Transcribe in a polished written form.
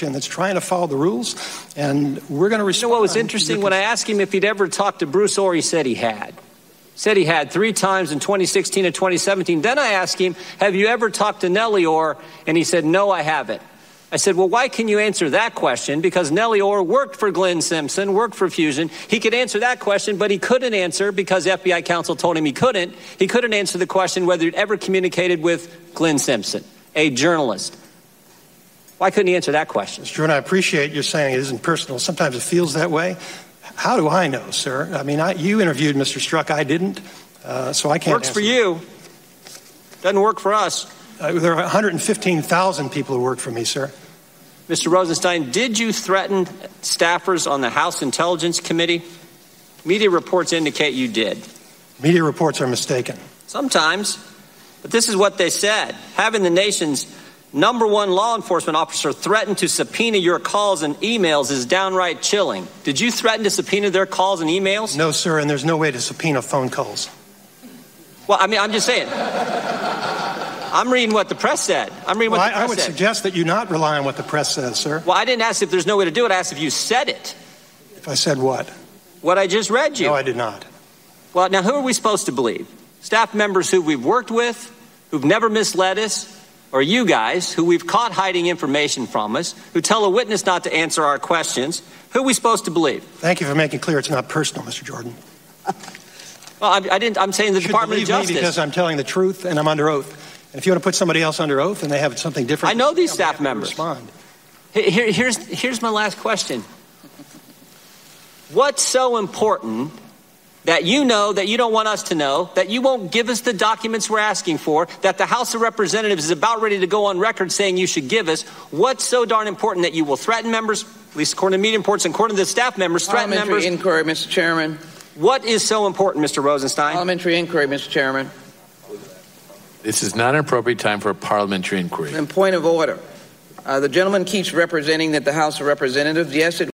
administration that's trying to follow the rules, and we're going to respond. You know what was interesting? When I asked him if he'd ever talked to Bruce Orr, he said he had. Said he had 3 times in 2016 and 2017. Then I asked him, have you ever talked to Nellie Orr? And he said, no, I haven't. I said, well, why can you answer that question? Because Nellie Orr worked for Glenn Simpson, worked for Fusion. He could answer that question, but he couldn't answer because FBI counsel told him he couldn't. He couldn't answer the question whether he'd ever communicated with Glenn Simpson, a journalist. Why couldn't he answer that question? Mr. Jordan, I appreciate you saying it isn't personal. Sometimes it feels that way. How do I know, sir? I mean, you interviewed Mr. Strzok. I didn't, so I can't. Works for you. Doesn't work for us. There are 115,000 people who work for me, sir. Mr. Rosenstein, did you threaten staffers on the House Intelligence Committee? Media reports indicate you did. Media reports are mistaken. Sometimes. But this is what they said. Having the nation's #1 law enforcement officer threaten to subpoena your calls and emails is downright chilling. Did you threaten to subpoena their calls and emails? No, sir, and there's no way to subpoena phone calls. Well, I mean, I'm just saying. I'm reading what the press said. I would suggest that you not rely on what the press says, sir. Well, I didn't ask if there's no way to do it. I asked if you said it. If I said what? What I just read you. No, I did not. Well, now, who are we supposed to believe? Staff members who we've worked with, who've never misled us, or you guys who we've caught hiding information from us, who tell a witness not to answer our questions? Who are we supposed to believe? Thank you for making clear it's not personal, Mr. Jordan. Well, I didn't. I'm saying the Department of Justice. Me because I'm telling the truth and I'm under oath. And if you want to put somebody else under oath and they have something different, I know these staff members. Respond. Here's my last question. What's so important that you know that you don't want us to know, that you won't give us the documents we're asking for, that the House of Representatives is about ready to go on record saying you should give us? What's so darn important that you will threaten members, at least according to media reports and according to the staff members, threaten members? Parliamentary inquiry, Mr. Chairman. What is so important, Mr. Rosenstein? Parliamentary inquiry, Mr. Chairman. This is not an appropriate time for a parliamentary inquiry. And point of order. The gentleman keeps representing that the House of Representatives, yes, it